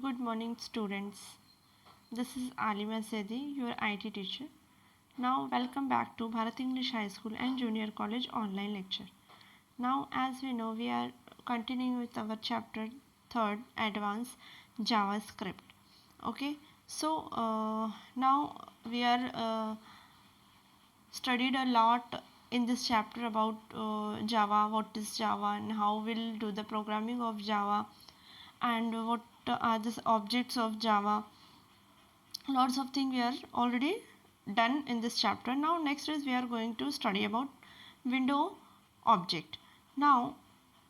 Good morning, students. This is Alima Sedi, your IT teacher. Now, welcome back to Bharat English High School and Junior College online lecture. Now, as we know, we are continuing with our chapter 3rd, Advanced JavaScript. Okay, so now we are studied a lot in this chapter about Java, what is Java, and how we'll do the programming of Java, and what are the objects of Java. Lots of things we are already done in this chapter. Now next is we are going to study about window object. Now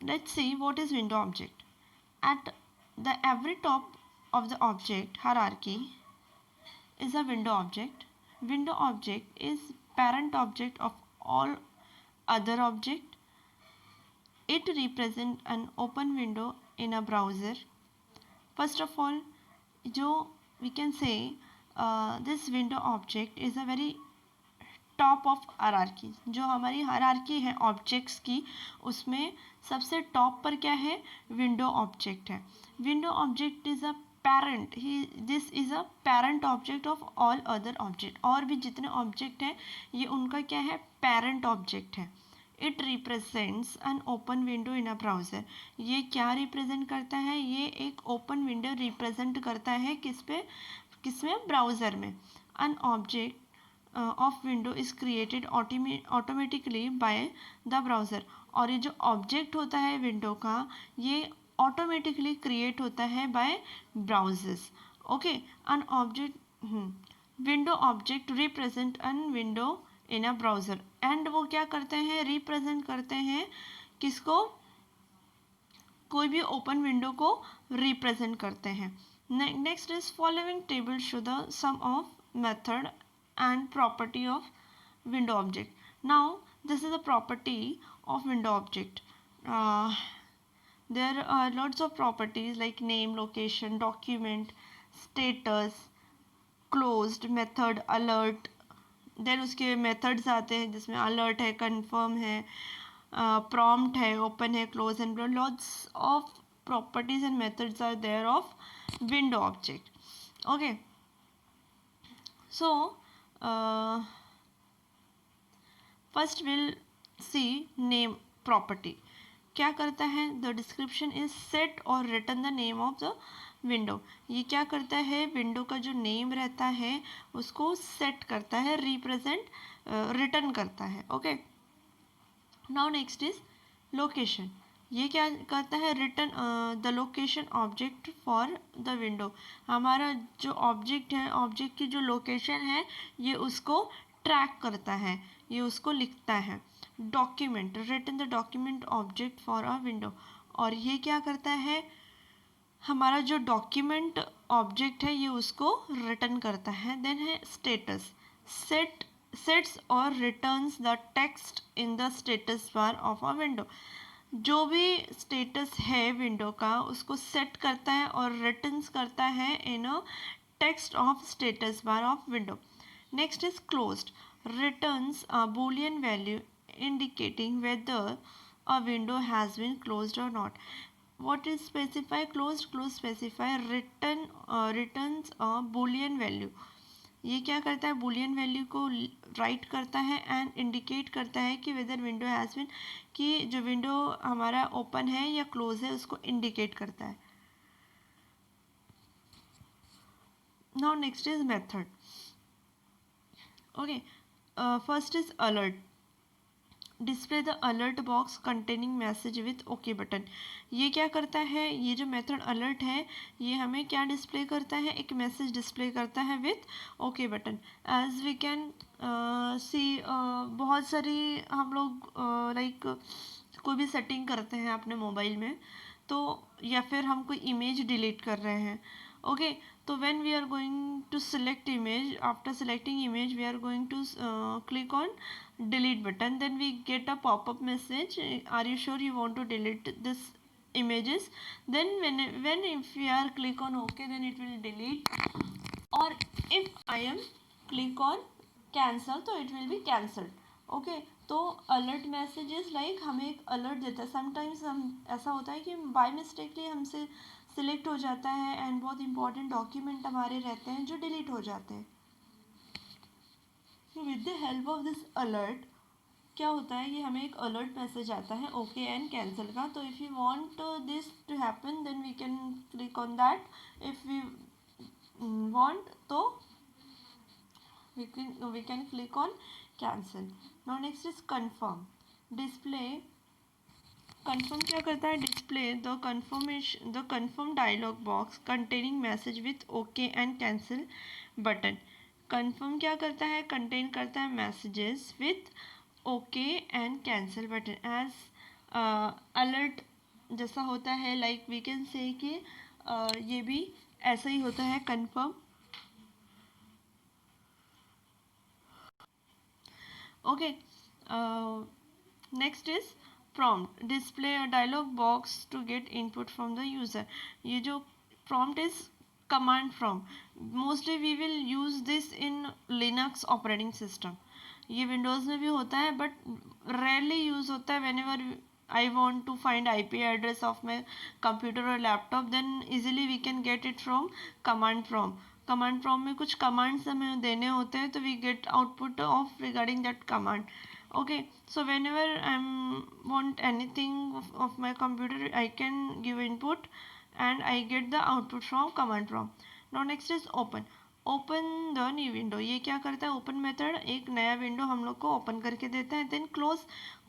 let's see what is window object. At the every top of the object hierarchy is a window object. Window object is parent object of all other object. It represents an open window in a browser. First of all, जो we can say this window object is a very top of hierarchy. जो हमारी hierarchy है objects की, उसमें सबसे top पर क्या है? विंडो ऑब्जेक्ट है. Window object is a parent. This is a parent object of all other object. और भी जितने ऑब्जेक्ट हैं ये उनका क्या है? पैरेंट ऑब्जेक्ट है. It represents an open window in a browser. ये क्या रिप्रेजेंट करता है? ये एक ओपन विंडो रिप्रेजेंट करता है किसमें? ब्राउज़र में. An object of window is created automatically by the browser. और ये जो ऑब्जेक्ट होता है विंडो का, ये ऑटोमेटिकली क्रिएट होता है by browsers. Okay. An object window object represent an window in a browser. And वो क्या करते हैं? रिप्रेजेंट करते हैं किसको? कोई भी ओपन विंडो को रिप्रेजेंट करते हैं. Next is following table show the sum of method and property of window object. Now this is a property of window object. There are lots of properties like name, location, document, status, closed, method, alert. then उसके methods आते हैं जिसमें alert है, confirm है, prompt है, open है, close and lots of properties and methods are there of window object. Okay, so first will see name property. क्या करता है? द डिस्क्रिप्शन इज सेट और return the name of the window. ये क्या करता है? विंडो का जो नेम रहता है उसको सेट करता है, रिप्रेजेंट रिटर्न करता है. Okay. Now next is location. ये क्या करता है? Return the location object for the window. हमारा जो ऑब्जेक्ट है, ऑब्जेक्ट की जो लोकेशन है, ये उसको ट्रैक करता है, ये उसको लिखता है. Document. Return the document object for a window. और ये क्या करता है? हमारा जो डॉक्यूमेंट ऑब्जेक्ट है ये उसको रिटर्न करता है. देन है स्टेटस. सेट्स और returns the text in the status bar of a window. जो भी स्टेटस है विंडो का उसको सेट करता है और रिटर्न्स करता है in a text of status bar of window. Next is closed. Returns a boolean value indicating whether a window has been closed or not. What is specify closed? Closed specify returns a boolean value. ये क्या करता है? boolean value को right करता है and indicate करता है कि वेदर विंडो हैज़ बिन, कि जो विंडो हमारा ओपन है या क्लोज है उसको इंडिकेट करता है. Now next is method. Okay. First is alert. Display the alert box containing message with okay button. ये क्या करता है? ये जो मेथड अलर्ट है ये हमें क्या डिस्प्ले करता है? एक मैसेज डिस्प्ले करता है with okay button. As we can see, बहुत सारी हम लोग लाइक कोई भी सेटिंग करते हैं अपने मोबाइल में, तो या फिर हम कोई इमेज डिलीट कर रहे हैं. ओके. तो when we are going to select image, after selecting image we are going to click on delete button. Then we get a pop-up message, are you sure you want to delete this images? Then when if we are click on ok, then it will delete. Or if I am click on cancel, तो it will be cancelled. Okay. तो alert messages like हमें एक alert देता है. Sometimes हम ऐसा होता है कि बाय मिस्टेकली हमसे सिलेक्ट हो जाता है एंड बहुत इंपॉर्टेंट डॉक्यूमेंट हमारे रहते हैं जो डिलीट हो जाते हैं. So with the help of this alert क्या होता है, ये हमें एक अलर्ट मैसेज आता है ओके एंड कैंसिल का. तो if you want this to happen then we can click on that. If we want to we can click on cancel. Now next is confirm. Display confirm क्या करता है, display the confirm dialog box containing message with OK and cancel button. confirm क्या करता है, contain करता है messages with OK and cancel button as alert जैसा होता है. like we can say कि ये भी ऐसा ही होता है confirm. Okay. Next is prompt. Display a dialog box to get input from the user. ये जो prompt is command prompt. Mostly we will use this in Linux operating system. ये Windows में भी होता है but rarely use होता है whenever I want to find IP address of my computer or laptop, then easily we can get it from command prompt. Command prompt में कुछ commands हमें देने होते हैं तो we get output of regarding that command. Okay, so whenever I want anything of my computer I can give input and I get the output from command prompt. Now next is open. Open the new window. ये क्या करता है, open method एक नया window हम लोग को open करके देता है. Then close.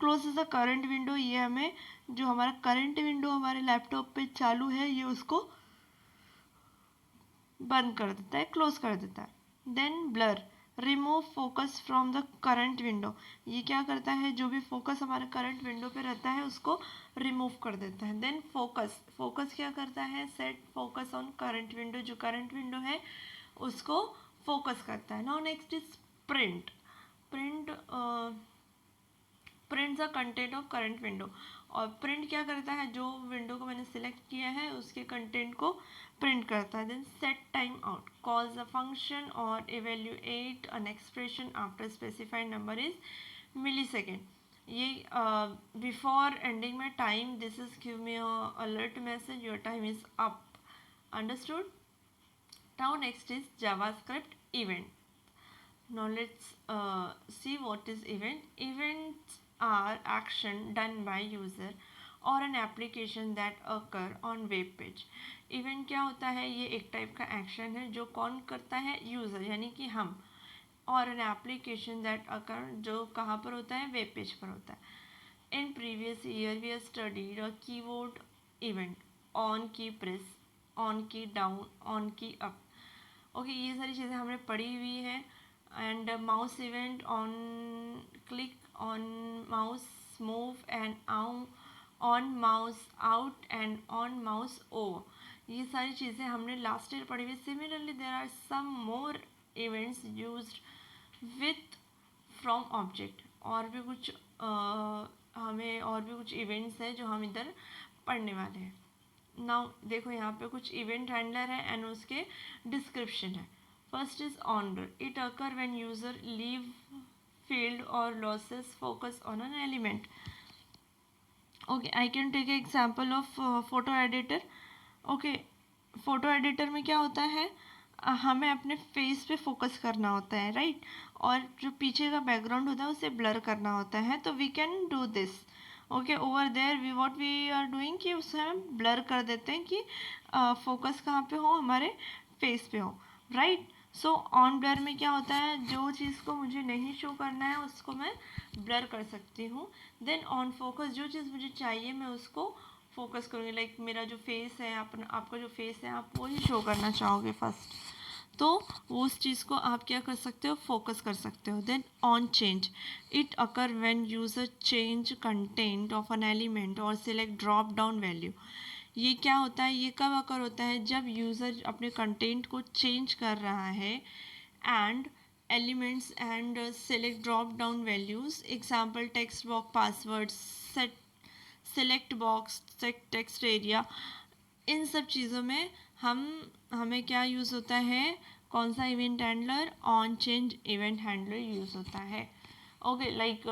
Close is the current window. ये हमें जो हमारा करंट विंडो हमारे लैपटॉप पे चालू है ये उसको बंद कर देता है, क्लोज कर देता है. Then blur. Remove focus from the current window. ये क्या करता है, जो भी फोकस हमारे करंट विंडो पे रहता है उसको रिमूव कर देता है. Then focus. फोकस क्या करता है, set focus on current window. जो करंट विंडो है उसको फोकस करता है. Now next is print. Print print the content of current window. और प्रिंट क्या करता है, जो विंडो को मैंने सिलेक्ट किया है उसके कंटेंट को प्रिंट करता है. Then set time out. Calls a function और evaluate an expression after specified number is millisecond. ये before ending my time this is give me alert message your time is up. Understood. Now next is JavaScript event. Now let's see what is event. Events are action done by user or an application that occur on web page. Event क्या होता है, ये एक type का action है जो कौन करता है, यूज़र यानी कि हम. और an application that occur जो कहाँ पर होता है, वेब पेज पर होता है. In previous year we have studied a keyboard event. On key press, on key down, on key up. Okay, ये सारी चीज़ें हमने पढ़ी हुई है. and mouse event on click, on mouse move, and on mouse out and on mouse over. ये सारी चीज़ें हमने लास्ट ईयर पढ़ी हुई. Similarly there are some more events used with from object. और भी कुछ हमें और भी कुछ इवेंट्स हैं जो हम इधर पढ़ने वाले हैं. नाउ देखो यहाँ पे कुछ इवेंट हैंडलर है एंड उसके डिस्क्रिप्शन है. First is order. It occur when user leave field or losses focus on an element. Okay, I can take an example of photo editor. Okay, photo editor में क्या होता है, हमें अपने face पे फोकस करना होता है, राइट. और जो पीछे का बैकग्राउंड होता है उसे ब्लर करना होता है. तो we can do this. Okay, over there we what we are doing कि उसे हम ब्लर कर देते हैं कि फोकस कहाँ पे हो, हमारे फेस पे हो, राइट. सो ऑन ब्लर में क्या होता है, जो चीज़ को मुझे नहीं शो करना है उसको मैं ब्लर कर सकती हूँ. देन ऑन फोकस, जो चीज़ मुझे चाहिए मैं उसको फोकस करूँगी. लाइक मेरा जो फेस है, आपका जो फेस है आप वो ही शो करना चाहोगे फर्स्ट, तो वो उस चीज़ को आप क्या कर सकते हो, फोकस कर सकते हो. Then on change. It occur when user change content of an element और सिलेक्ट ड्रॉप डाउन वैल्यू. ये क्या होता है, ये कब अकर होता है, जब यूज़र अपने कंटेंट को चेंज कर रहा है and elements and select drop down values. Example text box, password, set select box, text area. इन सब चीज़ों में हमें क्या यूज़ होता है, कौन सा event handler, on change event handler use होता है. ओके, लाइक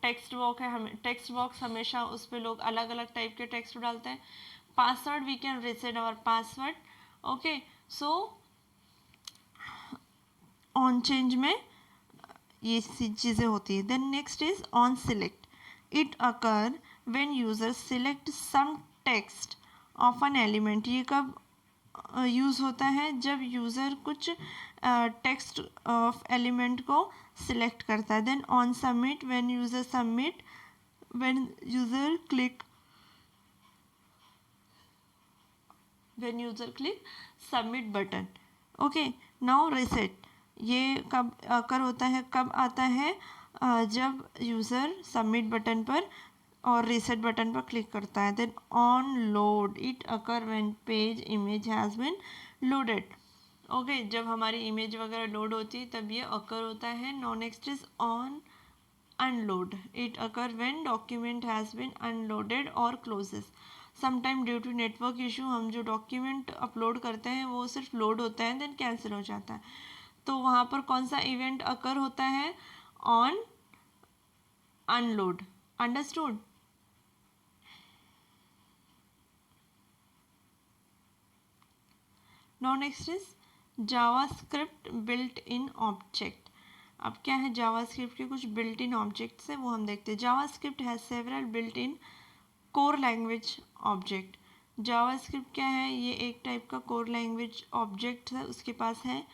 टेक्स्ट बॉक्स है, टेक्स्ट बॉक्स हमेशा उस पर लोग अलग अलग टाइप के टेक्स्ट डालते हैं. password, we can reset our password. Okay, so on change में ये चीज़ें होती है. Then next is on select. It occur when user select some text of an element. ये कब यूज़ होता है? जब यूज़र कुछ टेक्स्ट ऑफ एलिमेंट को सिलेक्ट करता है. Then on submit, when user submit, when user click submit button. Okay, now reset. ये कब कर होता है, कब आता है? जब यूज़र सबमिट बटन पर और रीसेट बटन पर क्लिक करता है. Then on load. It occur when page image has been loaded. Okay, जब हमारी इमेज वगैरह लोड होती है तब ये अकर होता है. No next is on unload. It occur when document has been unloaded और closes. Sometime due to network issue हम जो डॉक्यूमेंट अपलोड करते हैं वो सिर्फ लोड होता है देन कैंसिल हो जाता है. तो वहाँ पर कौन सा इवेंट अकर होता है? On unload. Understood? Now next is JavaScript built in object. अब क्या है? जावास्क्रिप्ट के कुछ बिल्ट इन ऑब्जेक्ट्स है वो हम देखते हैं. JavaScript has several built in core language object. JavaScript क्या है? ये एक टाइप का कोर लैंग्वेज ऑब्जेक्ट है, उसके पास है.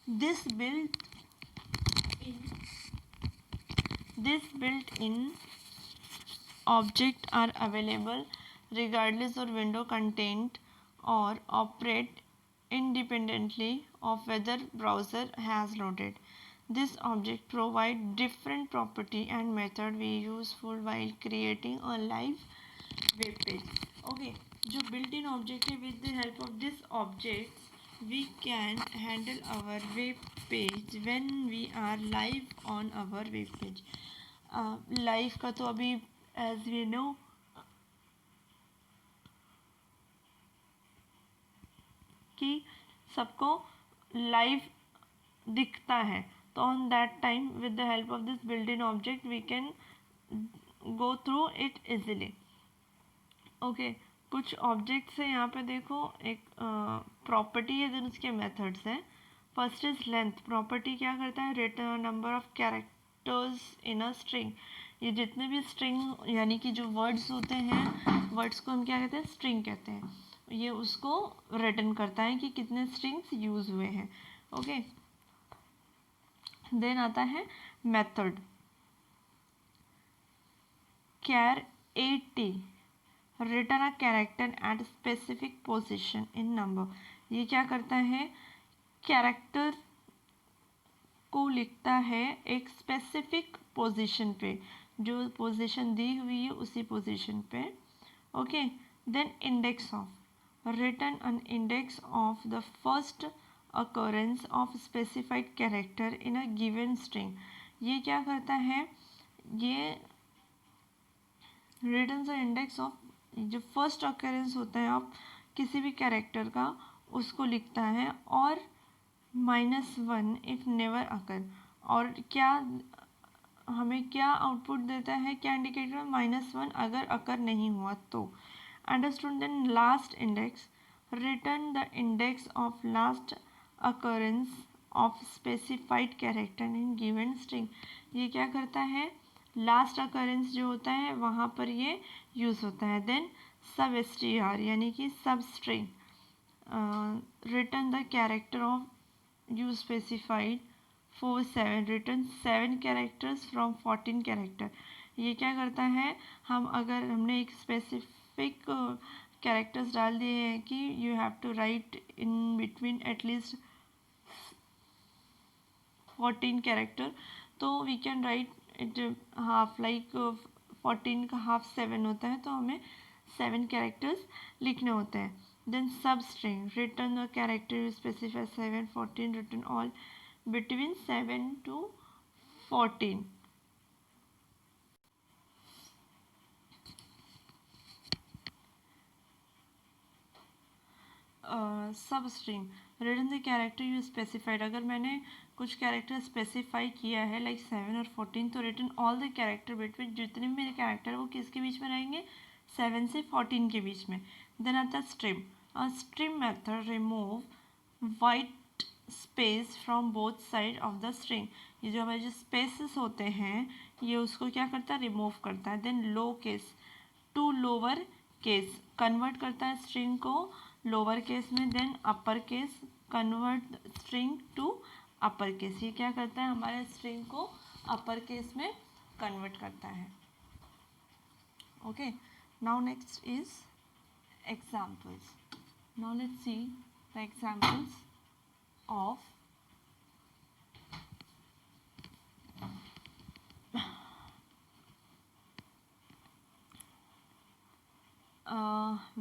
This built in object are available regardless of window content or operate independently of whether browser has loaded. This object provide different property and method we useful while creating a live web page. Okay, जो built-in object है, with the help of this object we can handle our web page when we are live on our web page. Live का तो अभी as we know कि सबको live दिखता है, तो on that time with the help of this built in object we can go through it easily. Okay, कुछ objects है यहाँ पे देखो. एक प्रॉपर्टी है, देन उसके मेथड्स हैं. First is length. प्रॉपर्टी क्या करता है? Return number of characters in a string. ये जितने भी स्ट्रिंग यानी कि जो वर्ड्स होते हैं, वर्ड्स को हम क्या कहते हैं? स्ट्रिंग कहते हैं. ये उसको रिटर्न करता है कि कितने स्ट्रिंग्स यूज हुए हैं. ओके, देन आता है method. char at return a character at specific position in number. ये क्या करता है? कैरेक्टर को लिखता है एक स्पेसिफिक पोजीशन पे, जो पोजीशन दी हुई है उसी पोजीशन पे. Okay, then index of. Return an index of the first occurrence of specified character in a given string. ये क्या करता है? ये रिटर्न द इंडेक्स ऑफ जो फर्स्ट अकरेंस होता है आप किसी भी कैरेक्टर का, उसको लिखता है. और -1 इफ नेवर अकर. और क्या हमें क्या आउटपुट देता है? क्या इंडिकेटर? -1 अगर अकर नहीं हुआ तो. Understood? Then last index. Return the index of last occurrence of specified character in given string. ये क्या करता है? लास्ट अकरेंस जो होता है वहाँ पर ये यूज़ होता है. देन सब str यानी कि सब string. Return the character of you specified for 7. return 7 characters from 14 character. ये क्या करता है? हम अगर हमने एक स्पेसिफिक कैरेक्टर्स डाल दिए हैं कि you have to write in between at least 14 character, तो we can write it half. Like 14 का हाफ 7 होता है, तो हमें 7 कैरेक्टर्स लिखने होते हैं. Then substring. Return the character you specify 7, 14. Return all between 7 to 14. Substring. Return the character you specified. अगर मैंने कुछ कैरेक्टर स्पेसिफाई किया है लाइक 7 और 14, तो return all the character between जितने भी मेरे कैरेक्टर वो किसके बीच में रहेंगे? 7 से 14 के बीच में। देन आता है stream. A stream method remove white space from both side of the string. ये जो हमारे जो स्पेसेस होते हैं ये उसको क्या करता है, रिमूव करता है। Then low case to lower case, convert करता है स्ट्रिंग को लोअर केस में। Then upper case, convert string to upper case. ये क्या करता है, हमारे स्ट्रिंग को अपर केस में कन्वर्ट करता है। Okay, now next is examples. Now let's see the examples of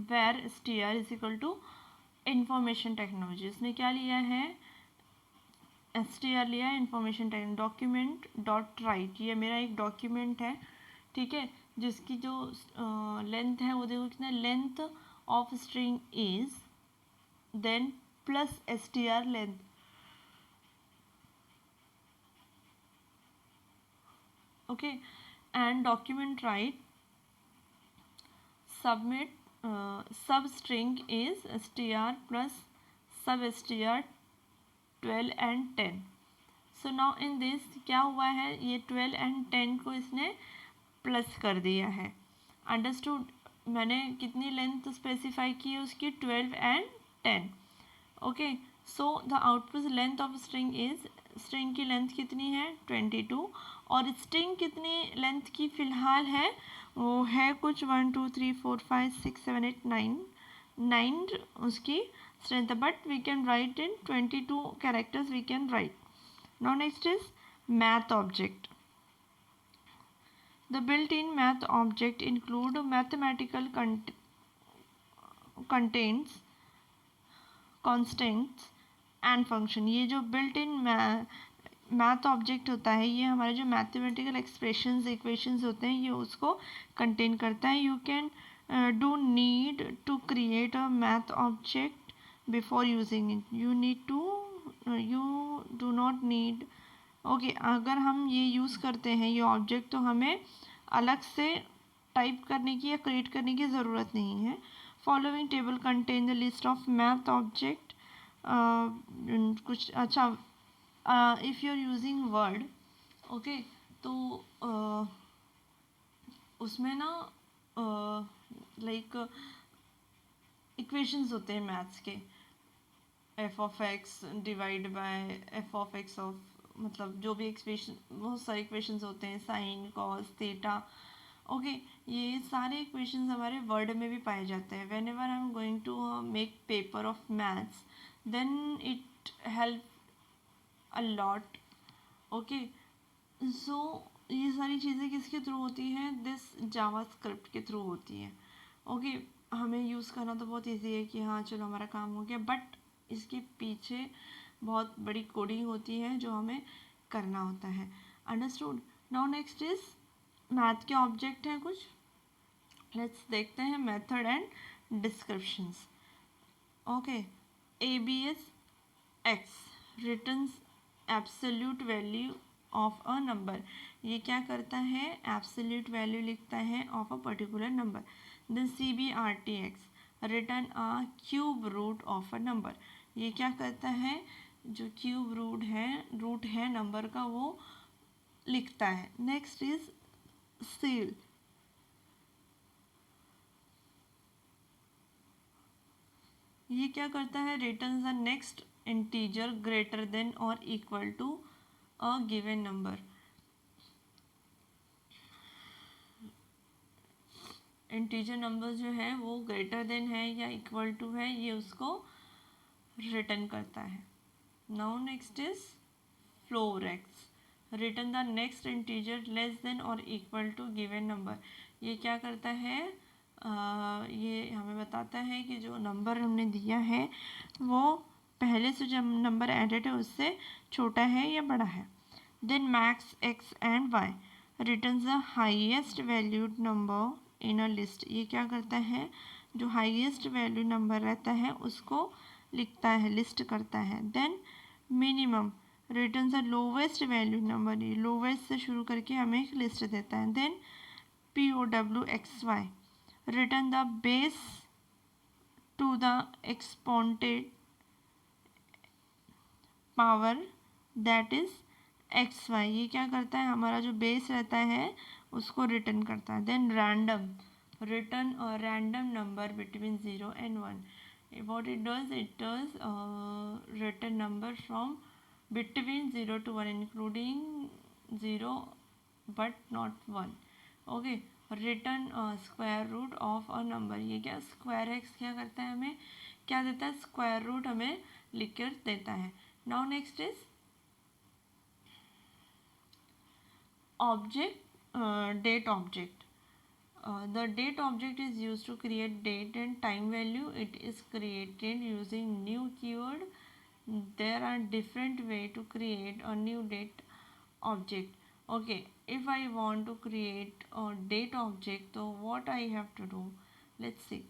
where str is equal to information technology. इसने क्या लिया है, str लिया है information technology. Document dot right, ये मेरा एक डॉक्यूमेंट है, ठीक है, जिसकी जो लेंथ है वो देखो कितना, length of string is then plus str length. Okay, and document write submit substring is str plus sub str 12 and 10। So now in this क्या हुआ है, ये 12 एंड 10 को इसने प्लस कर दिया है। अंडरस्टूड, मैंने कितनी लेंथ स्पेसिफाई की है उसकी, 12 and 10। Okay, so the output length of string is, string की लेंथ कितनी है 22, और स्ट्रिंग कितनी लेंथ की फ़िलहाल है, वो है कुछ 1 2 3 4 5 6 7 8 9 उसकी strength, but we can write in 22 characters we can write. Now next is math object. The built-in math object include mathematical contains constants and function। ये जो built-in मैथ ऑब्जेक्ट होता है ये हमारे जो मैथमेटिकल एक्सप्रेशंस इक्वेशंस होते हैं ये उसको कंटेन करता है। You can do need to create a math object before using it, you do not need. Okay, अगर हम ये यूज़ करते हैं ये ऑब्जेक्ट तो हमें अलग से टाइप करने की या क्रिएट करने की ज़रूरत नहीं है। Following table contain the list of math object. कुछ अच्छा, if you are using word, okay, तो उसमें ना लाइक इक्वेशंस होते हैं मैथ्स के, F of X divide by F of X of, मतलब जो भी इक्वेशन, बहुत सारे इक्वेशंस होते हैं, साइन कॉस थीटा। ओके, ये सारे इक्वेशंस हमारे वर्ड में भी पाए जाते हैं। Whenever I am going to make paper of maths then it help a lot. Okay, so ये सारी चीज़ें किसके थ्रू होती हैं, दिस जावा स्क्रिप्ट के थ्रू होती है। ओके, हमें यूज़ करना तो बहुत ईजी है कि हाँ चलो हमारा काम हो गया, बट इसके पीछे बहुत बड़ी कोडिंग होती है जो हमें करना होता है। Understood. Now next is math के ऑब्जेक्ट हैं कुछ, लेट्स देखते हैं method and descriptions. Okay, ABS X returns absolute value of a number. ये क्या करता है, एब्सोल्यूट वैल्यू लिखता है of a particular number. Then CBRTX return a cube root of a number. ये क्या करता है, जो क्यूब रूट है नंबर का वो लिखता है। Next is ceil. ये क्या करता है, return the next integer greater than और equal to a given number. Integer number जो है वो ग्रेटर देन है या इक्वल टू है, ये उसको रिटर्न करता है। नाउ नेक्स्ट इज फ्लोरेक्स return the next integer less than और इक्वल टू गिवन नंबर। ये क्या करता है, ये हमें बताता है कि जो नंबर हमने दिया है वो पहले से जो नंबर एडेड है उससे छोटा है या बड़ा है। Then max X and Y return the highest valued number in a list. ये क्या करता है, जो हाईएस्ट वैल्यू नंबर रहता है उसको लिखता है, लिस्ट करता है। Then minimum return the lowest value number, ये लोवेस्ट से शुरू करके हमें एक लिस्ट देता है। Then POWXY return the base to the exponent power that is X Y. ये क्या करता है, हमारा जो बेस रहता है उसको रिटर्न करता है. Then random, return a random number between 0 and 1. what it does return number from between 0 to 1 including 0 but not 1. Okay. Return square root of a number. ये क्या स्क्वायर एक्स क्या करता है, हमें क्या देता है, स्क्वायर रूट हमें लिख कर देता है. Now next is object, date object. The date object is used to create date and time value. It is created using new keyword. There are different way to create a new date object. Okay, if I want to create a date object, so what I have to do, let's see.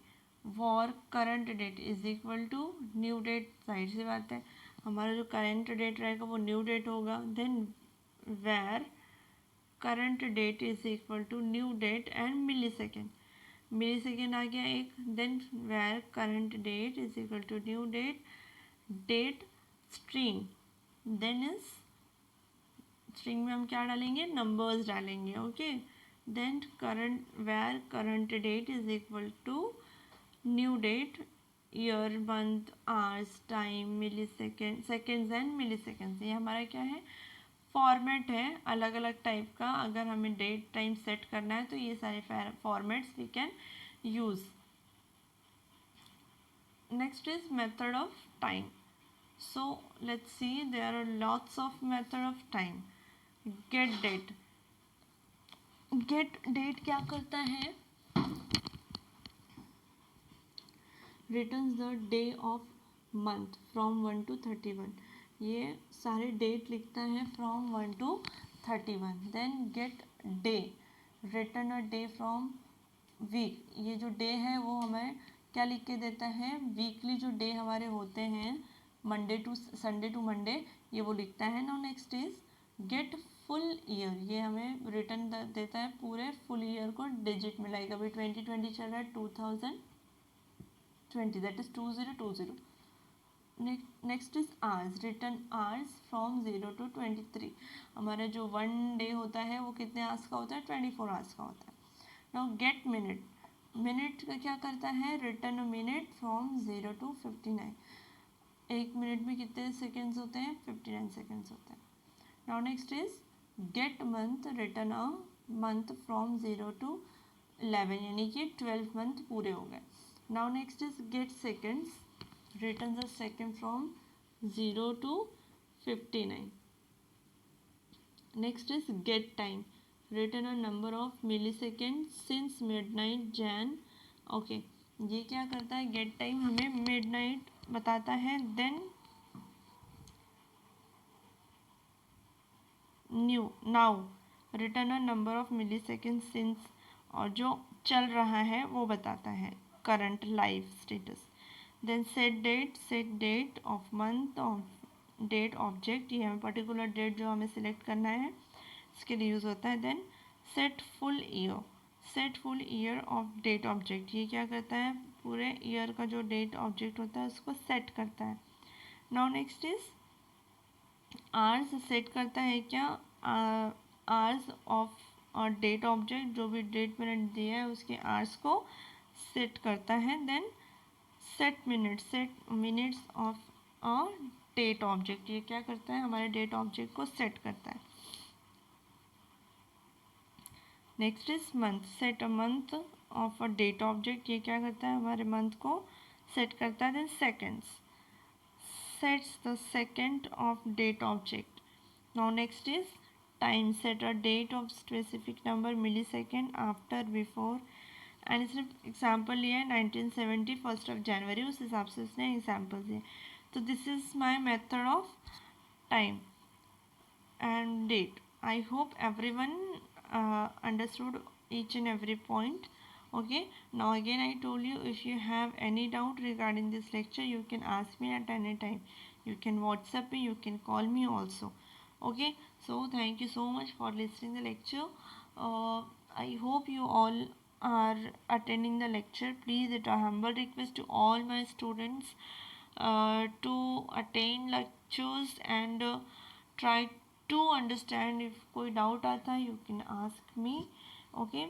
for current date is equal to new date. जाहिर सी बात है, हमारा जो current date रहेगा वो new date होगा. then where current date is equal to new date and millisecond. millisecond आ गया एक. then where current date is equal to new date, date string. then is string में हम क्या डालेंगे, numbers डालेंगे. Okay. then current where current date is equal to new date, year, month, hours, time, millisecond, seconds and milliseconds. ये हमारा क्या है, format है अलग अलग टाइप का. अगर हमें डेट टाइम सेट करना है तो ये सारे formats we can use. Next is method of time. So let's see, there are lots of method of time. Get date. Get date क्या करता है, returns the day of month from 1 to 31. ये सारे डेट लिखता है from 1 to 31. Then get day, return a day from week. ये जो day है वो हमें क्या लिख के देता है, वीकली जो डे हमारे होते हैं Monday to Sunday to Monday, ये वो लिखता है. Now next is get full year. ये हमें रिटर्न देता है पूरे फुल ईयर को डिजिट में. लाइक अभी 2020 चल रहा है, 2020, that is 2020. Next is hours. Return hours from 0 to 23. हमारा जो वन डे होता है वो कितने आवर्स का होता है, 24 आवर्स का होता है. Now get minute. मिनट का क्या करता है, return a minute from 0 to 59. एक मिनट में कितने सेकेंड्स होते हैं, 59 सेकेंड्स होते हैं. Now next is gate month. Return a month from 0 to 11, यानी कि 12 मंथ पूरे हो गए. Now next is gate seconds. Return the second from 0 to 59. Next is get time. Return a number of millisecond since midnight Jain. Okay, ये क्या करता है, get time हमें मिडनाइट बताता है. Then new now, return a number of millisecond since, और जो चल रहा है वो बताता है current live status. Then set date of month of date object. ये हमें पर्टिकुलर डेट जो हमें सिलेक्ट करना है इसके लिए यूज़ होता है. Then set full year. Set full year of date object. ये क्या करता है, पूरे ईयर का जो डेट ऑब्जेक्ट होता है उसको सेट करता है. Now next is hours. Set करता है क्या, आवर्स ऑफ और डेट ऑब्जेक्ट, जो भी डेट मिनट दिया है उसके आवर्स को सेट करता है. Then set minutes of a date object. ये क्या करता है, हमारे डेट ऑब्जेक्ट को सेट करता है. Next is month. Set a month of a date object. ये क्या करता है, हमारे मंथ को सेट करता है. Then seconds. Sets the second of date object. Now next is time. Set a date of specific number millisecond after before. And सिर्फ example लिया है 1970 1 जनवरी, उस हिसाब से उसने एग्जाम्पल दिए. तो this is my method of time and date. I hope everyone understood each and every point. Okay, now again I told you, if you have any doubt regarding this lecture you can ask me at any time. You can WhatsApp me, you can call me also. Okay, so thank you so much for listening the lecture. I hope you all are attending the lecture, please, it a humble request to all my students to attend lectures and try to understand. If कोई doubt आता है, you can ask me. Okay,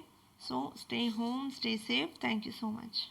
so stay home, stay safe. Thank you so much.